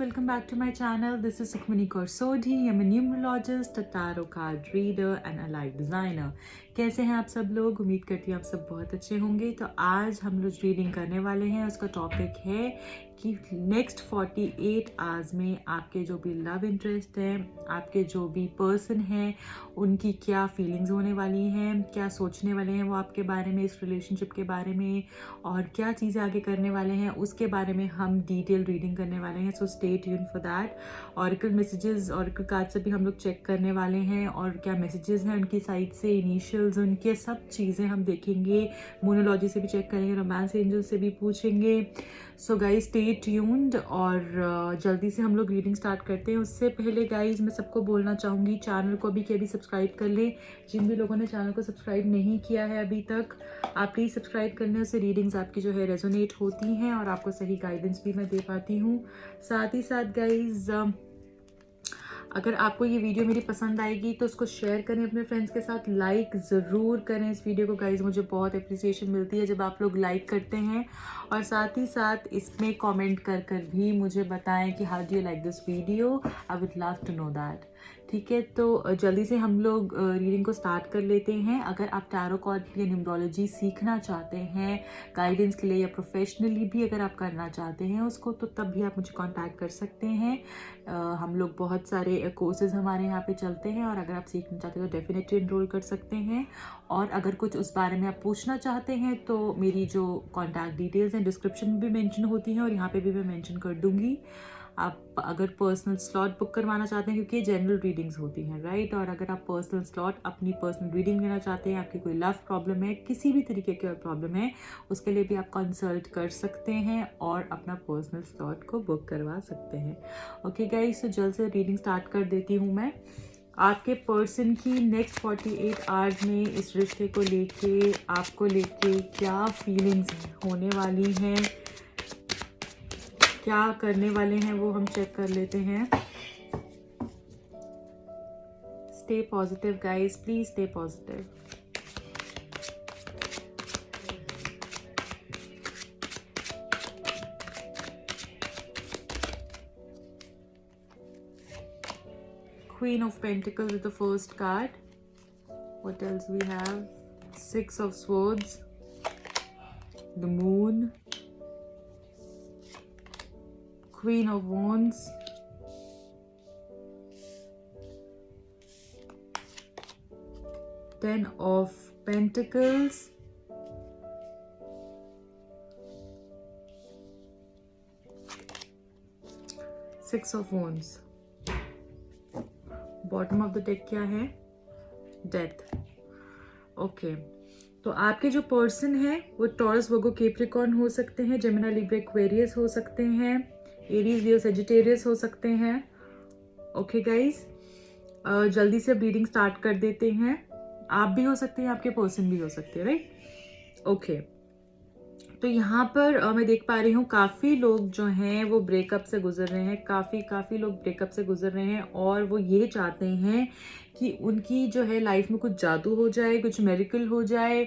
welcome back to my channel. This is Sukhmani Kaur Sodhi. I'm a numerologist, a tarot card reader and a life designer. कैसे हैं आप सब लोग? उम्मीद करती हूँ आप सब बहुत अच्छे होंगे। तो आज हम लोग रीडिंग करने वाले हैं, उसका टॉपिक है कि नेक्स्ट 48 आवर्स में आपके जो भी लव इंटरेस्ट है, आपके जो भी पर्सन हैं, उनकी क्या फीलिंग्स होने वाली हैं, क्या सोचने वाले हैं वो आपके बारे में, इस रिलेशनशिप के बारे में, और क्या चीज़ें आगे करने वाले हैं उसके बारे में हम डिटेल रीडिंग करने वाले हैं। So stay tune for that. Oracle messages, oracle card से भी हम लोग चेक करने वाले हैं, और क्या मैसेजेस हैं उनकी साइड से, इनिशियल्स उनके, सब चीज़ें हम देखेंगे। मोनोलॉजी से भी चेक करेंगे, रोमांस एंजल से भी पूछेंगे। सो गाइज स्टे ट्यून्ड, और जल्दी से हम लोग रीडिंग स्टार्ट करते हैं। उससे पहले गाइज मैं सबको बोलना चाहूँगी, चैनल को अभी के अभी सब्सक्राइब कर लें। जिन भी लोगों ने चैनल को सब्सक्राइब नहीं किया है अभी तक, आप प्लीज़ सब्सक्राइब करने, उससे रीडिंग्स आपकी जो है रेजोनेट होती हैं और आपको सही गाइडेंस भी मैं दे पाती हूँ। साथ ही साथ गाइज अगर आपको ये वीडियो मेरी पसंद आएगी तो उसको शेयर करें अपने फ्रेंड्स के साथ, लाइक ज़रूर करें इस वीडियो को गाइज। मुझे बहुत अप्रिसिएशन मिलती है जब आप लोग लाइक करते हैं, और साथ ही साथ इसमें कमेंट कर कर भी मुझे बताएं कि how do you like this video, I would love to know that. ठीक है, तो जल्दी से हम लोग रीडिंग को स्टार्ट कर लेते हैं। अगर आप टैरो कार्ड या न्यूमरोलॉजी सीखना चाहते हैं गाइडेंस के लिए, या प्रोफेशनली भी अगर आप करना चाहते हैं उसको, तो तब भी आप मुझे कांटेक्ट कर सकते हैं। हम लोग बहुत सारे कोर्सेज हमारे यहाँ पे चलते हैं, और अगर आप सीखना चाहते हैं तो डेफिनेटली एनरोल कर सकते हैं। और अगर कुछ उस बारे में आप पूछना चाहते हैं तो मेरी जो कॉन्टैक्ट डिटेल्स हैं डिस्क्रिप्शन में भी मेंशन होती हैं, और यहाँ पे भी मैं मेंशन कर दूँगी। आप अगर पर्सनल स्लॉट बुक करवाना चाहते हैं, क्योंकि जनरल रीडिंग्स होती हैं, राइट, और अगर आप पर्सनल स्लॉट अपनी पर्सनल रीडिंग लेना चाहते हैं, आपकी कोई लव प्रॉब्लम है, किसी भी तरीके की प्रॉब्लम है, उसके लिए भी आप कंसल्ट कर सकते हैं और अपना पर्सनल स्लॉट को बुक करवा सकते हैं। ओके गाइस, तो जल्द से रीडिंग स्टार्ट कर देती हूँ मैं। आपके पर्सन की नेक्स्ट 48 आवर्स में इस रिश्ते को लेके, आपको लेके क्या फीलिंग्स होने वाली हैं, क्या करने वाले हैं, वो हम चेक कर लेते हैं। Stay positive guys, please stay positive. Queen of Pentacles is the first card. What else we have? Six of Swords, the Moon, Queen of Wands, Ten of Pentacles, Six of Wands. Bottom of the deck क्या है? Death. Okay, तो आपके जो person है वो taurus, वर्गो, Capricorn हो सकते हैं, जेमिनी, लिब्रा, एक्वेरियस हो सकते हैं, एरीज, लियो, सजिटेरियस हो सकते हैं। ओके गाइज, जल्दी से रीडिंग स्टार्ट कर देते हैं। आप भी हो सकते हैं, आपके पर्सन भी हो सकते हैं, राइट। ओके, तो यहाँ पर मैं देख पा रही हूँ काफ़ी लोग जो हैं वो ब्रेकअप से गुजर रहे हैं, काफ़ी लोग ब्रेकअप से गुजर रहे हैं, और वो ये चाहते हैं कि उनकी जो है लाइफ में कुछ जादू हो जाए, कुछ मेरिकल हो जाए।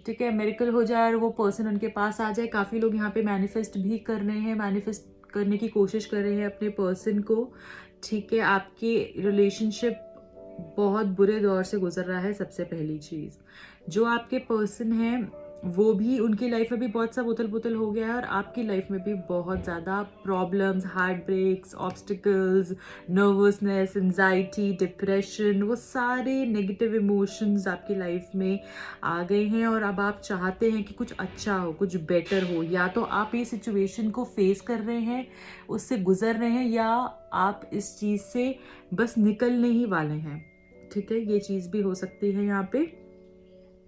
ठीक है, मेरिकल हो जाए और वो पर्सन उनके पास आ जाए। काफ़ी लोग यहाँ पे मैनिफेस्ट भी कर रहे हैं, मैनिफेस्ट करने की कोशिश कर रहे हैं अपने पर्सन को। ठीक है, आपकी रिलेशनशिप बहुत बुरे दौर से गुजर रहा है। सबसे पहली चीज़, जो आपके पर्सन है वो भी, उनकी लाइफ में भी बहुत सा उथल पुथल हो गया है, और आपकी लाइफ में भी बहुत ज़्यादा problems, heart breaks, obstacles, nervousness, anxiety, depression, वो सारे नेगेटिव इमोशंस आपकी लाइफ में आ गए हैं। और अब आप चाहते हैं कि कुछ अच्छा हो, कुछ बेटर हो। या तो आप ये सिचुएशन को फेस कर रहे हैं, उससे गुजर रहे हैं, या आप इस चीज़ से बस निकलने ही वाले हैं। ठीक है, ये चीज़ भी हो सकती है यहाँ पे,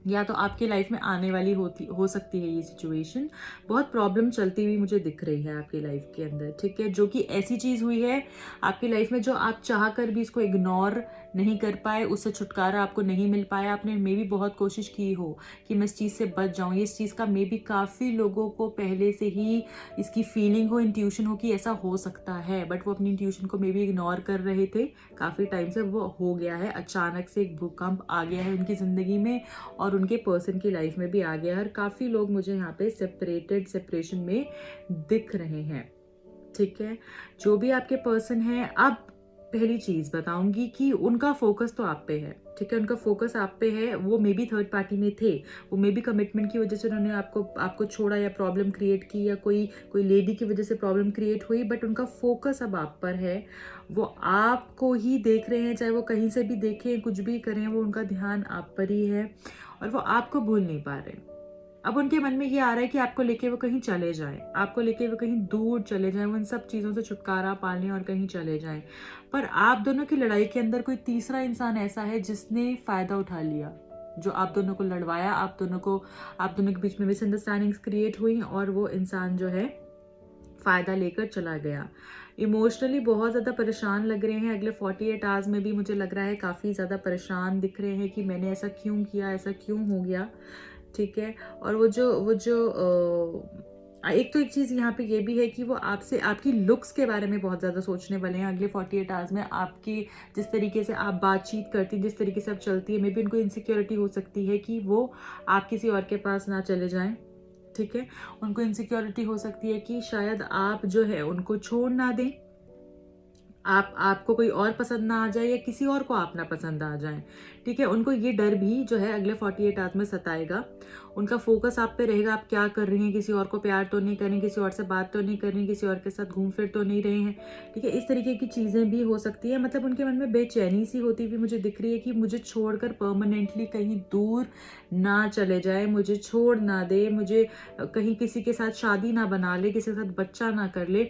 या तो आपकी लाइफ में आने वाली हो सकती है ये सिचुएशन। बहुत प्रॉब्लम चलती हुई मुझे दिख रही है आपकी लाइफ के अंदर। ठीक है, जो कि ऐसी चीज़ हुई है आपकी लाइफ में जो आप चाह कर भी इसको इग्नोर नहीं कर पाए, उससे छुटकारा आपको नहीं मिल पाया। आपने मे भी बहुत कोशिश की हो कि मैं इस चीज़ से बच जाऊँ। इस चीज़ का मे भी काफ़ी लोगों को पहले से ही इसकी फीलिंग हो, इंट्यूशन हो कि ऐसा हो सकता है, बट वो अपनी इंट्यूशन को मे भी इग्नोर कर रहे थे। काफ़ी टाइम से वो हो गया है, अचानक से एक भूकंप आ गया है उनकी ज़िंदगी में, और उनके पर्सन की लाइफ में भी आ गया है। और काफ़ी लोग मुझे यहाँ पे सेपरेशन में दिख रहे हैं। ठीक है। जो भी आपके पर्सन है, अब पहली चीज़ बताऊंगी कि उनका फोकस तो आप पे है, ठीक है। उनका फोकस आप पे है। वो मे बी थर्ड पार्टी में थे, वो मे बी कमिटमेंट की वजह से उन्होंने आपको छोड़ा या प्रॉब्लम क्रिएट की, या कोई कोई लेडी की वजह से प्रॉब्लम क्रिएट हुई, बट उनका फोकस अब आप पर है। वो आपको ही देख रहे हैं, चाहे वो कहीं से भी देखें, कुछ भी करें, वो उनका ध्यान आप पर ही है और वो आपको भूल नहीं पा रहे। अब उनके मन में ये आ रहा है कि आपको लेके वो कहीं चले जाएं, आपको लेके वो कहीं दूर चले जाएं, वो इन सब चीज़ों से छुटकारा पा लें और कहीं चले जाएं। पर आप दोनों की लड़ाई के अंदर कोई तीसरा इंसान ऐसा है जिसने फ़ायदा उठा लिया, जो आप दोनों को लड़वाया, आप दोनों के बीच में मिसअंडरस्टैंडिंग्स क्रिएट हुई और वो इंसान जो है फ़ायदा लेकर चला गया। इमोशनली बहुत ज़्यादा परेशान लग रहे हैं। अगले 48 आवर्स में भी मुझे लग रहा है काफ़ी ज़्यादा परेशान दिख रहे हैं कि मैंने ऐसा क्यों किया, ऐसा क्यों हो गया, ठीक है। और एक चीज़ यहाँ पे ये भी है कि वो आपसे आपकी लुक्स के बारे में बहुत ज़्यादा सोचने वाले हैं अगले 48 आवर्स में। आपकी जिस तरीके से आप बातचीत करती, जिस तरीके से आप चलती है, मे बी उनको इनसिक्योरिटी हो सकती है कि वो आप किसी और के पास ना चले जाएं, ठीक है। उनको इनसिक्योरिटी हो सकती है कि शायद आप जो है उनको छोड़ ना दें, आपको कोई और पसंद ना आ जाए या किसी और को आप ना पसंद आ जाए, ठीक है। उनको ये डर भी जो है अगले 48 आवर्स में सताएगा। उनका फोकस आप पे रहेगा, आप क्या कर रही हैं, किसी और को प्यार तो नहीं कर रही, किसी और से बात तो नहीं कर रही, किसी और के साथ घूम फिर तो नहीं रहे हैं, ठीक है। इस तरीके की चीज़ें भी हो सकती है। मतलब उनके मन में बेचैनी सी होती हुई मुझे दिख रही है कि मुझे छोड़कर परमानेंटली कहीं दूर ना चले जाए, मुझे छोड़ ना दे, मुझे कहीं किसी के साथ शादी ना बना ले, किसी के साथ बच्चा ना कर ले,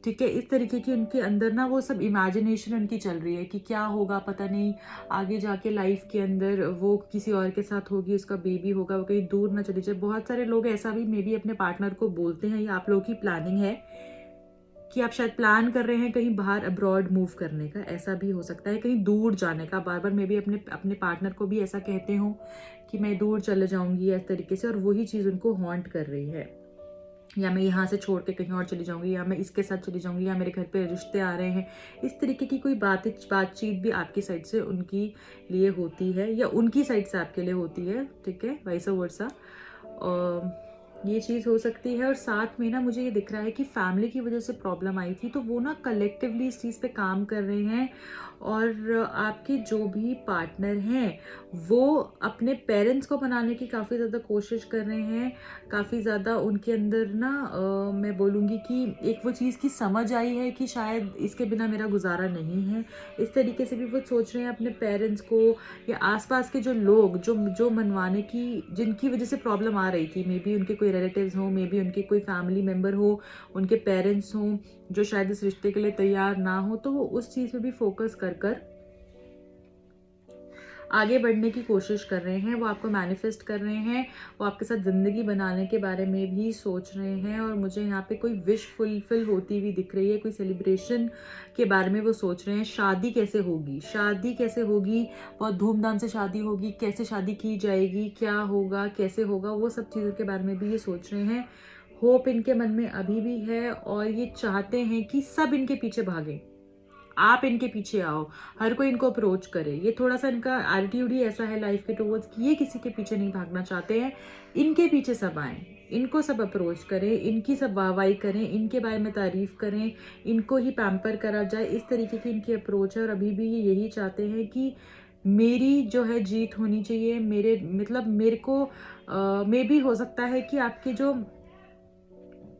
ठीक है। इस तरीके की उनके अंदर ना वो सब इमेजिनेशन उनकी चल रही है कि क्या होगा पता नहीं, आगे जाके लाइफ के अंदर वो किसी और के साथ होगी, उसका बेबी होगा, वो कहीं दूर ना चली जाए। बहुत सारे लोग ऐसा भी मे बी अपने पार्टनर को बोलते हैं, या आप लोगों की प्लानिंग है कि आप शायद प्लान कर रहे हैं कहीं बाहर अब्रॉड मूव करने का, ऐसा भी हो सकता है, कहीं दूर जाने का। बार बार मे बी अपने पार्टनर को भी ऐसा कहते हो कि मैं दूर चले जाऊंगी इस तरीके से, और वही चीज़ उनको हॉन्ट कर रही है, या मैं यहाँ से छोड़ के कहीं और चली जाऊंगी, या मैं इसके साथ चली जाऊंगी, या मेरे घर पे रिश्ते आ रहे हैं। इस तरीके की कोई बातचीत भी आपकी साइड से उनकी लिए होती है, या उनकी साइड से आपके लिए होती है, ठीक है, वाइस वर्सा। ये चीज़ हो सकती है। और साथ में ना मुझे ये दिख रहा है कि फैमिली की वजह से प्रॉब्लम आई थी, तो वो ना कलेक्टिवली इस चीज़ पे काम कर रहे हैं, और आपके जो भी पार्टनर हैं वो अपने पेरेंट्स को मनाने की काफ़ी ज़्यादा कोशिश कर रहे हैं। काफ़ी ज़्यादा उनके अंदर ना मैं बोलूँगी कि एक वो चीज़ की समझ आई है कि शायद इसके बिना मेरा गुजारा नहीं है। इस तरीके से भी वो सोच रहे हैं अपने पेरेंट्स को, या आसपास के जो लोग जो मनवाने की, जिनकी वजह से प्रॉब्लम आ रही थी, मे बी उनके कोई रिलेटिव्स हो, मे बी उनके कोई फैमिली मेम्बर हो, उनके पेरेंट्स हों जो शायद इस रिश्ते के लिए तैयार ना हो, तो वो उस चीज़ पे भी फोकस कर आगे बढ़ने की कोशिश कर रहे हैं। वो आपको मैनिफेस्ट कर रहे हैं, वो आपके साथ ज़िंदगी बनाने के बारे में भी सोच रहे हैं। और मुझे यहाँ पे कोई विश फुलफिल होती हुई दिख रही है, कोई सेलिब्रेशन के बारे में वो सोच रहे हैं। शादी कैसे होगी, बहुत धूमधाम से शादी होगी, कैसे शादी की जाएगी, क्या होगा, कैसे होगा, वो सब चीज़ों के बारे में भी ये सोच रहे हैं। होप इनके मन में अभी भी है, और ये चाहते हैं कि सब इनके पीछे भागें, आप इनके पीछे आओ, हर कोई इनको अप्रोच करे। ये थोड़ा सा इनका एटीट्यूड ही ऐसा है लाइफ के टुवर्ड्स कि ये किसी के पीछे नहीं भागना चाहते हैं, इनके पीछे सब आए, इनको सब अप्रोच करें, इनकी सब वाहवाही करें, इनके बारे में तारीफ करें, इनको ही पैम्पर करा जाए। इस तरीके की इनकी अप्रोच है, और अभी भी ये यही चाहते हैं कि मेरी जो है जीत होनी चाहिए। मेरे को मे भी हो सकता है कि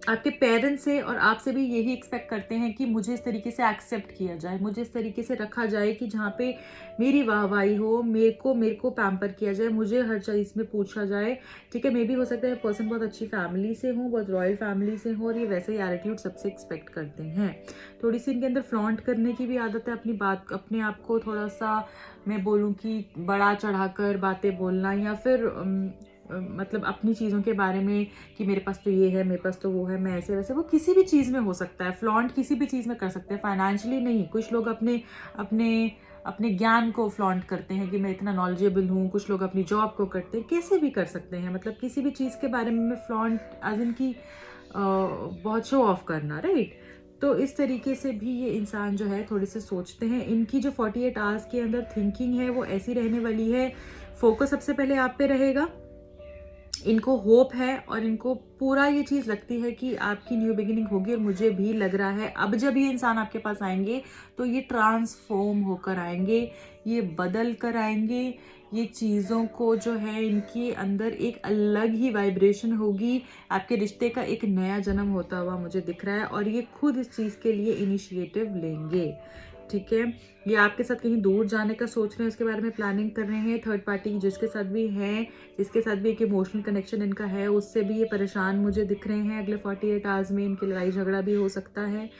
आपके पेरेंट्स से और आपसे भी यही एक्सपेक्ट करते हैं कि मुझे इस तरीके से एक्सेप्ट किया जाए, मुझे इस तरीके से रखा जाए कि जहाँ पे मेरी वाहवाही हो, मेरे को पैम्पर किया जाए, मुझे हर चीज़ में पूछा जाए, ठीक है। मे भी हो सकता है पर्सन बहुत अच्छी फैमिली से हो, बहुत रॉयल फैमिली से हो, और ये वैसे ही एटीट्यूड सबसे एक्सपेक्ट करते हैं। थोड़ी सी इनके अंदर फ्लॉन्ट करने की भी आदत है, अपने आप को थोड़ा सा मैं बोलूँ कि बड़ा चढ़ाकर बातें बोलना, या फिर मतलब अपनी चीज़ों के बारे में कि मेरे पास तो ये है, मेरे पास तो वो है, मैं ऐसे वैसे। वो किसी भी चीज़ में हो सकता है, फ्लॉन्ट किसी भी चीज़ में कर सकते हैं, फाइनेंशियली नहीं। कुछ लोग अपने अपने अपने ज्ञान को फ्लॉन्ट करते हैं कि मैं इतना नॉलेजेबल हूँ, कुछ लोग अपनी जॉब को करते हैं, कैसे भी कर सकते हैं। मतलब किसी भी चीज़ के बारे में फ्लॉन्ट एज इन की बहुत शो ऑफ करना, राइट। तो इस तरीके से भी ये इंसान जो है थोड़े से सोचते हैं। इनकी जो 48 आवर्स के अंदर थिंकिंग है वो ऐसी रहने वाली है। फोकस सबसे पहले आप पे रहेगा, इनको होप है और इनको पूरा ये चीज़ लगती है कि आपकी न्यू बिगिनिंग होगी। और मुझे भी लग रहा है अब जब ये इंसान आपके पास आएंगे तो ये ट्रांसफॉर्म होकर आएंगे, ये बदल कर आएंगे, ये चीज़ों को जो है इनके अंदर एक अलग ही वाइब्रेशन होगी। आपके रिश्ते का एक नया जन्म होता हुआ मुझे दिख रहा है और ये खुद इस चीज़ के लिए इनिशिएटिव लेंगे। ठीक है, ये आपके साथ कहीं दूर जाने का सोच रहे हैं, उसके बारे में प्लानिंग कर रहे हैं। थर्ड पार्टी जिसके साथ भी है, जिसके साथ भी एक इमोशनल कनेक्शन इनका है, उससे भी ये परेशान मुझे दिख रहे हैं। अगले 48 आवर्स में इनकी लड़ाई झगड़ा भी हो सकता है।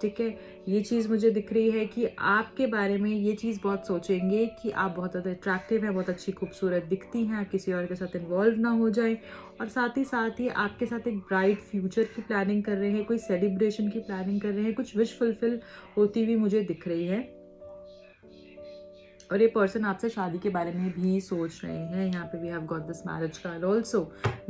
ठीक है, ये चीज़ मुझे दिख रही है कि आपके बारे में ये चीज़ बहुत सोचेंगे कि आप बहुत ज़्यादा अट्रैक्टिव हैं, बहुत अच्छी खूबसूरत दिखती हैं, आप किसी और के साथ इन्वॉल्व ना हो जाए। और साथ ही आपके साथ एक ब्राइट फ्यूचर की प्लानिंग कर रहे हैं, कोई सेलिब्रेशन की प्लानिंग कर रहे हैं, कुछ विश फुलफिल होती हुई मुझे दिख रही है। और ये पर्सन आपसे शादी के बारे में भी सोच रहे हैं। यहाँ पे we have got this marriage card also.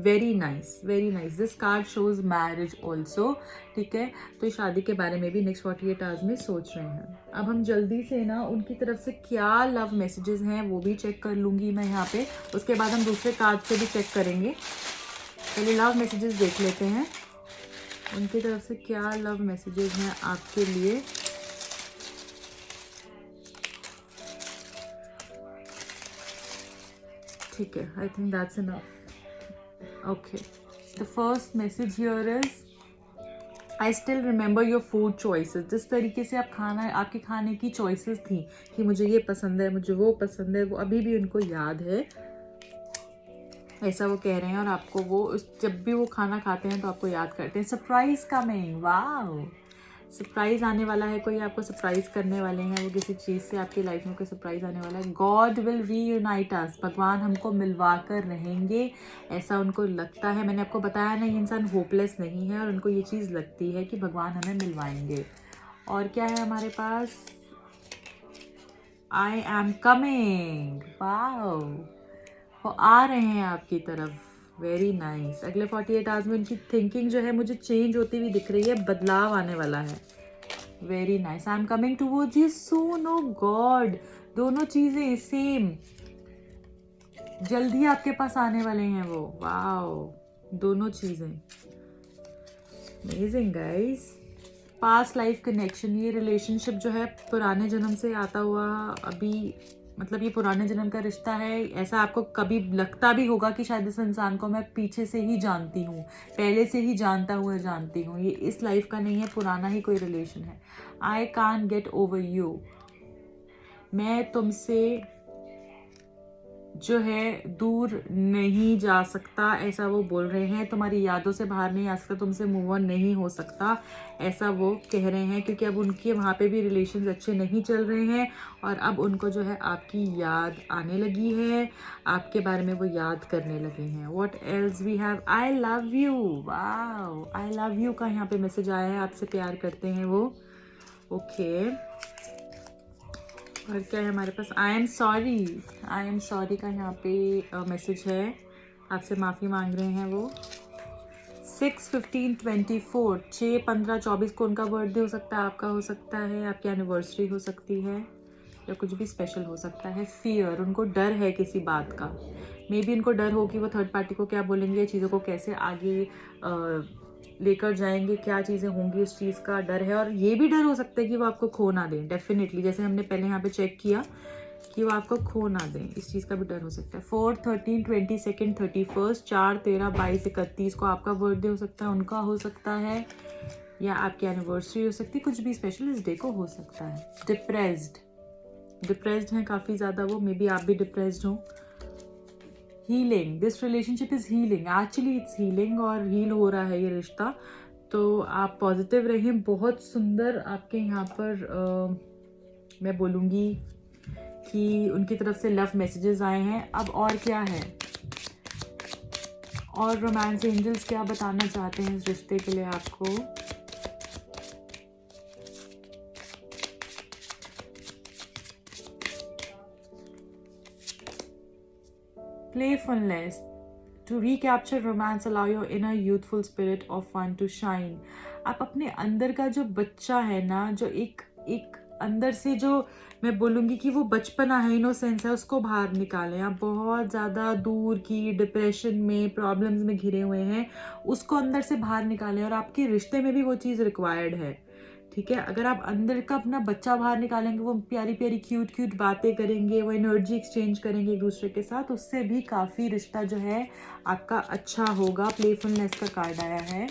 Very nice, very nice. This card shows marriage also. ठीक है, तो ये शादी के बारे में भी नेक्स्ट 48 आवर्स में सोच रहे हैं। अब हम जल्दी से ना उनकी तरफ से क्या लव मैसेजेस हैं वो भी चेक कर लूँगी मैं यहाँ पे। उसके बाद हम दूसरे कार्ड से भी चेक करेंगे। पहले लव मैसेजेस देख लेते हैं, उनकी तरफ से क्या लव मैसेजेस हैं आपके लिए। ठीक है, I think that's enough. Okay, the first message here is I still remember your food choices. जिस तरीके से आप आपके खाने की चॉइसेस थी कि मुझे ये पसंद है, मुझे वो पसंद है, वो अभी भी उनको याद है, ऐसा वो कह रहे हैं। और आपको वो जब भी वो खाना खाते हैं तो आपको याद करते हैं। सरप्राइज कमिंग, वाओ, सरप्राइज आने वाला है, कोई आपको सरप्राइज करने वाले हैं, वो किसी चीज़ से आपकी लाइफ में कोई सरप्राइज आने वाला है। गॉड विल रीयूनाइट अस, भगवान हमको मिलवा कर रहेंगे, ऐसा उनको लगता है। मैंने आपको बताया ना, ये इंसान होपलेस नहीं है और उनको ये चीज़ लगती है कि भगवान हमें मिलवाएंगे। और क्या है हमारे पास, आई एम कमिंग, वाओ, वो आ रहे हैं आपकी तरफ। Very nice. अगले 48 आवर्स में उनकी थिंकिंग जो है मुझे चेंज होती हुई दिख रही है, बदलाव आने वाला है। Very nice. I am coming towards you soon. Oh God, दोनों चीजें सेम, जल्दी आपके पास आने वाले हैं वो। वाओ, दोनों चीजें amazing guys. Past life connection, ये रिलेशनशिप जो है पुराने जन्म से आता हुआ, अभी मतलब ये पुराने जन्म का रिश्ता है। ऐसा आपको कभी लगता भी होगा कि शायद इस इंसान को मैं पीछे से ही जानती हूँ, पहले से ही जानता हुआ जानती हूँ। ये इस लाइफ का नहीं है, पुराना ही कोई रिलेशन है। I can't get over you, मैं तुमसे जो है दूर नहीं जा सकता, ऐसा वो बोल रहे हैं। तुम्हारी यादों से बाहर नहीं आ सकता, तुमसे मूव ऑन नहीं हो सकता, ऐसा वो कह रहे हैं। क्योंकि अब उनके वहाँ पे भी रिलेशंस अच्छे नहीं चल रहे हैं और अब उनको जो है आपकी याद आने लगी है, आपके बारे में वो याद करने लगे हैं। What else we have, I love you. Wow, I love you का यहाँ पे मैसेज आया है, आपसे प्यार करते हैं वो। ओके, और क्या है हमारे पास, I am sorry. I am sorry का यहाँ पे मैसेज है, आपसे माफ़ी मांग रहे हैं वो। 6/15/24, 6/15/24 को उनका बर्थडे हो सकता है, आपका हो सकता है, आपकी एनिवर्सरी हो सकती है, या कुछ भी स्पेशल हो सकता है। फियर, उनको डर है किसी बात का। मे बी उनको डर हो कि वो थर्ड पार्टी को क्या बोलेंगे, चीज़ों को कैसे आगे लेकर जाएंगे, क्या चीज़ें होंगी, इस चीज़ का डर है। और ये भी डर हो सकता है कि वो आपको खो ना दें, डेफिनेटली, जैसे हमने पहले यहाँ पे चेक किया कि वो आपको खो ना दें, इस चीज़ का भी डर हो सकता है। 4, 13, 22, 31, 4, 13, 22, 31 को आपका बर्थडे हो सकता है, उनका हो सकता है, या आपकी एनिवर्सरी हो सकती है, कुछ भी स्पेशल इस डे को हो सकता है। डिप्रेस्ड हैं काफ़ी ज़्यादा वो, मे बी आप भी डिप्रेस्ड हो। Healing, this relationship is healing, actually it's healing, और हील हो रहा है ये रिश्ता। तो आप पॉजिटिव रहें। बहुत सुंदर आपके यहाँ पर मैं बोलूँगी कि उनकी तरफ से लव मैसेजेस आए हैं। अब और क्या है, और रोमांस एंजल्स क्या बताना चाहते हैं इस रिश्ते के लिए आपको। Playfulness. To recapture romance, allow your inner youthful spirit of fun to shine. आप अपने अंदर का जो बच्चा है ना, जो एक अंदर से जो मैं बोलूँगी कि वो बचपना है, इनोसेंस है, उसको बाहर निकालें। आप बहुत ज़्यादा दूर की डिप्रेशन में, प्रॉब्लम्स में घिरे हुए हैं, उसको अंदर से बाहर निकालें। और आपके रिश्ते में भी वो चीज़ रिक्वायर्ड है, ठीक है। अगर आप अंदर का अपना बच्चा बाहर निकालेंगे, वो प्यारी प्यारी क्यूट क्यूट बातें करेंगे, वो एनर्जी एक्सचेंज करेंगे एक दूसरे के साथ, उससे भी काफ़ी रिश्ता जो है आपका अच्छा होगा। प्लेफुलनेस का कार्ड आया है।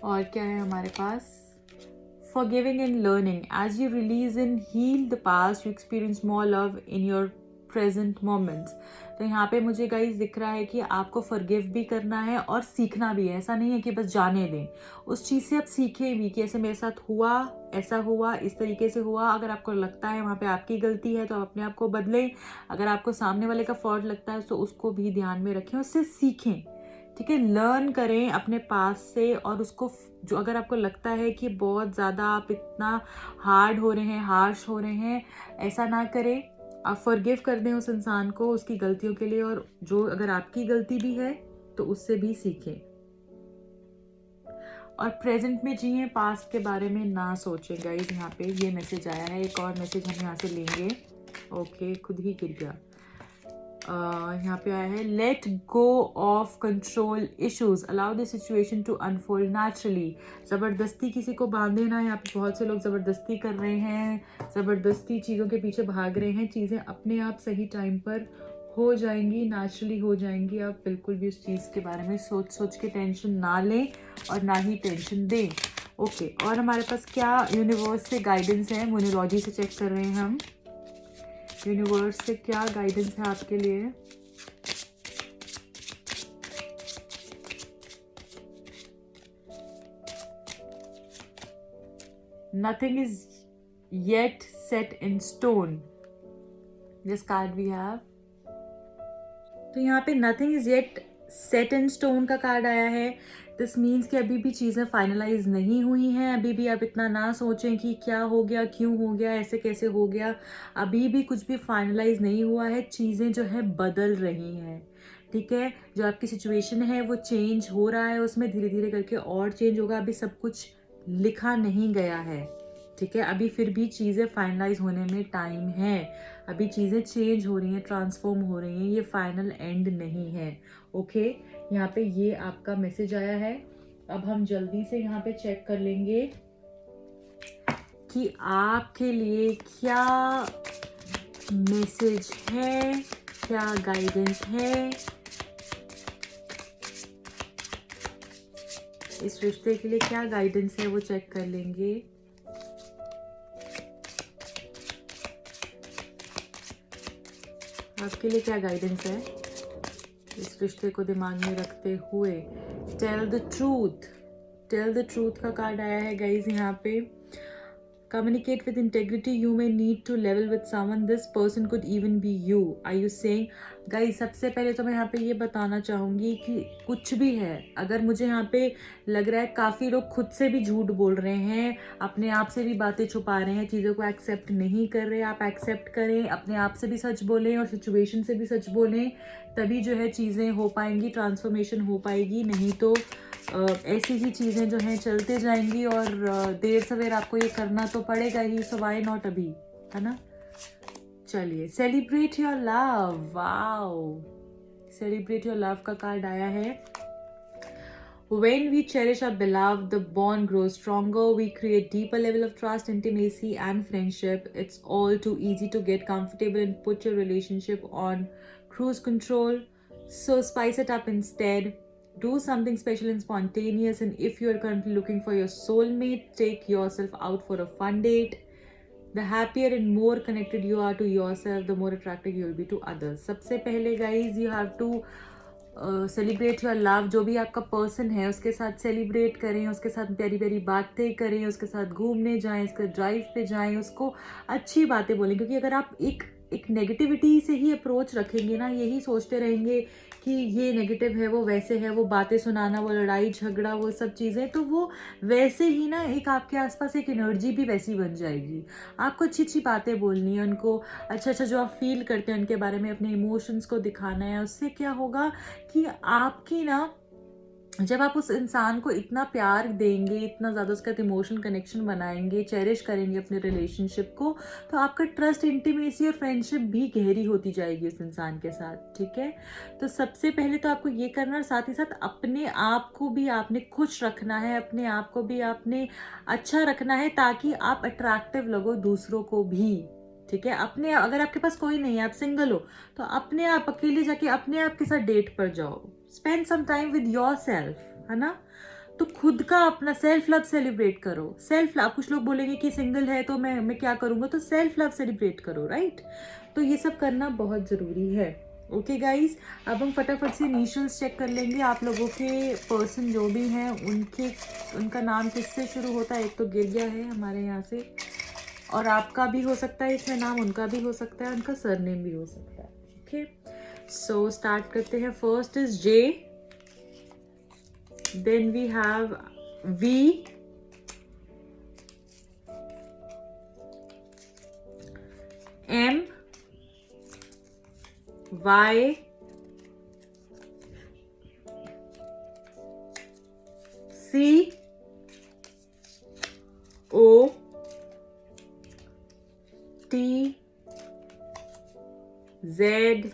और क्या है हमारे पास? Forgiving and learning. As you release and heal the past, you experience more love in your present moments. तो यहाँ पे मुझे गाइस दिख रहा है कि आपको फॉरगिव भी करना है और सीखना भी है। ऐसा नहीं है कि बस जाने दें, उस चीज़ से आप सीखें भी कि ऐसे मेरे साथ हुआ, ऐसा हुआ, इस तरीके से हुआ। अगर आपको लगता है वहाँ पे आपकी गलती है तो आप अपने आप को बदलें। अगर आपको सामने वाले का फॉल्ट लगता है तो उसको भी ध्यान में रखें, उससे सीखें, ठीक है। लर्न करें अपने पास से। और उसको जो अगर आपको लगता है कि बहुत ज़्यादा आप इतना हार्ड हो रहे हैं, हार्श हो रहे हैं, ऐसा ना करें। आप फॉरगिव कर दें उस इंसान को उसकी गलतियों के लिए। और जो अगर आपकी गलती भी है तो उससे भी सीखें। और प्रेजेंट में जिए, पास्ट के बारे में ना सोचें गाइस। यहाँ पे ये मैसेज आया है। एक और मैसेज हम यहाँ से लेंगे। ओके, खुद ही गिर गया। यहाँ पे आया है, let go of control issues, allow the situation to unfold naturally. ज़बरदस्ती किसी को बांधे ना। यहाँ पे बहुत से लोग ज़बरदस्ती कर रहे हैं, ज़बरदस्ती चीज़ों के पीछे भाग रहे हैं। चीज़ें अपने आप सही टाइम पर हो जाएंगी, नेचुरली हो जाएंगी। आप बिल्कुल भी उस चीज़ के बारे में सोच सोच के टेंशन ना लें और ना ही टेंशन दें। ओके, और हमारे पास क्या यूनिवर्स से गाइडेंस है? न्यूमरोलॉजी से चेक कर रहे हैं हम। यूनिवर्स से क्या गाइडेंस है आपके लिए? Nothing is yet set in stone, this card we have. तो यहाँ पे nothing is yet set in stone का कार्ड आया है। दिस मीन्स कि अभी भी चीज़ें फाइनलाइज नहीं हुई हैं। अभी भी आप इतना ना सोचें कि क्या हो गया, क्यों हो गया, ऐसे कैसे हो गया। अभी भी कुछ भी फाइनलाइज नहीं हुआ है। चीज़ें जो है बदल रही हैं, ठीक है। जो आपकी सिचुएशन है वो चेंज हो रहा है, उसमें धीरे धीरे करके और चेंज होगा। अभी सब कुछ लिखा नहीं गया है, ठीक है। अभी फिर भी चीज़ें फाइनलाइज होने में टाइम है। अभी चीज़ें चेंज हो रही हैं, ट्रांसफॉर्म हो रही हैं। ये फाइनल एंड नहीं है, ओके। यहाँ पे ये आपका मैसेज आया है। अब हम जल्दी से यहाँ पे चेक कर लेंगे कि आपके लिए क्या मैसेज है, क्या गाइडेंस है इस रिश्ते के लिए। क्या गाइडेंस है वो चेक कर लेंगे। आपके लिए क्या गाइडेंस है इस रिश्ते को दिमाग में रखते हुए। Tell the truth, tell the truth का कार्ड आया है गाइज यहाँ पे। Communicate with integrity. You may need to level with someone. This person could even be you. Are you saying? Guys, सबसे पहले तो मैं यहाँ पे ये बताना चाहूँगी कि कुछ भी है, अगर मुझे यहाँ पे लग रहा है काफ़ी लोग खुद से भी झूठ बोल रहे हैं, अपने आप से भी बातें छुपा रहे हैं, चीज़ों को एक्सेप्ट नहीं कर रहे। आप एक्सेप्ट करें, अपने आप से भी सच बोलें और सिचुएशन से भी सच बोलें, तभी जो है चीज़ें हो पाएंगी, ट्रांसफॉर्मेशन हो पाएगी। नहीं तो ऐसी ही चीज़ें जो हैं चलते जाएंगी और देर सवेर आपको ये करना तो पड़ेगा ही। सो व्हाई नॉट अभी, है ना। चलिए, celebrate your love. Wow, celebrate your love का कार्ड आया है। When we cherish our beloved, the bond grows stronger. We create deeper level of trust, intimacy, and friendship. It's all too easy to get comfortable and put your relationship on cruise control. So spice it up instead. Do something special and spontaneous. And if you are currently looking for your soulmate, take yourself out for a fun date. The happier and more connected you are to yourself, the more attractive you will be to others. सबसे पहले guys, you have to celebrate your love. जो भी आपका person है उसके साथ celebrate करें, उसके साथ प्यारी प्यारी बातें करें, उसके साथ घूमने जाएं, उसके ड्राइव पे जाएं, उसको अच्छी बातें बोलें। क्योंकि अगर आप एक नेगेटिविटी से ही अप्रोच रखेंगे ना, यही सोचते रहेंगे कि ये नेगेटिव है, वो वैसे है, वो बातें सुनाना, वो लड़ाई झगड़ा, वो सब चीज़ें, तो वो वैसे ही ना एक आपके आसपास एक एनर्जी भी वैसी बन जाएगी। आपको अच्छी अच्छी बातें बोलनी है, उनको अच्छा अच्छा जो आप फील करते हैं उनके बारे में अपने इमोशंस को दिखाना है। उससे क्या होगा कि आपकी ना जब आप उस इंसान को इतना प्यार देंगे, इतना ज़्यादा उसका इमोशनल कनेक्शन बनाएंगे, चेरिश करेंगे अपने रिलेशनशिप को, तो आपका ट्रस्ट, इंटीमेसी और फ्रेंडशिप भी गहरी होती जाएगी उस इंसान के साथ, ठीक है। तो सबसे पहले तो आपको ये करना, और साथ ही साथ अपने आप को भी आपने खुश रखना है, अपने आप को भी आपने अच्छा रखना है, ताकि आप अट्रैक्टिव लगो दूसरों को भी, ठीक है। अपने, अगर आपके पास कोई नहीं है, आप सिंगल हो, तो अपने आप अकेले जाके अपने आप के साथ डेट पर जाओ, spend some time with yourself, है ना। तो खुद का अपना सेल्फ लव सेलिब्रेट करो। सेल्फ लव, कुछ लोग बोलेंगे कि सिंगल है तो मैं क्या करूँगा, तो सेल्फ लव सेलिब्रेट करो, राइट। तो ये सब करना बहुत ज़रूरी है। ओके गाइज, अब हम फटाफट से इनिशियल्स चेक कर लेंगे। आप लोगों के पर्सन जो भी हैं उनका नाम किससे शुरू होता है। एक तो गिर गया है हमारे यहाँ से, और आपका भी हो सकता है इसमें नाम, उनका भी हो सकता है, उनका सरनेम भी हो सकता है। ओके, सो स्टार्ट करते हैं। First is J, then we have V, M, Y, C, O, T, Z,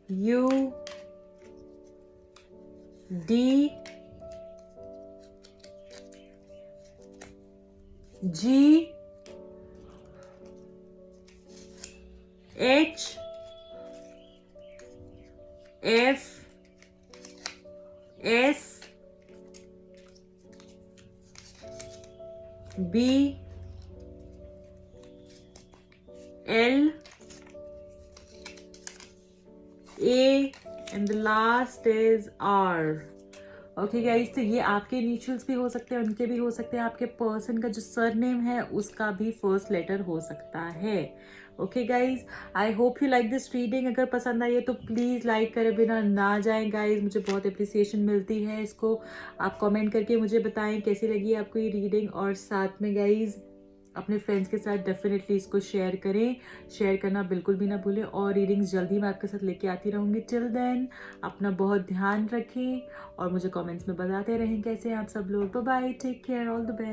U, D, G, H, F, S, B, L, A, and the last is R. Okay guys, तो ये आपके initials भी हो सकते हैं, उनके भी हो सकते हैं, आपके पर्सन का जो सरनेम है उसका भी फर्स्ट लेटर हो सकता है। Okay guys, I hope you like this reading. अगर पसंद आई है तो प्लीज़ लाइक करे बिना ना जाएं गाइज, मुझे बहुत अप्रिसिएशन मिलती है इसको। आप कमेंट करके मुझे बताएं कैसी लगी आपको ये रीडिंग, और साथ में गाइज अपने फ्रेंड्स के साथ डेफिनेटली इसको शेयर करें। शेयर करना बिल्कुल भी ना भूलें, और रीडिंग्स जल्दी मैं आपके साथ लेके आती रहूँगी। टिल देन अपना बहुत ध्यान रखें, और मुझे कमेंट्स में बताते रहें कैसे हैं आप सब लोग। Bye bye, take care, all the best.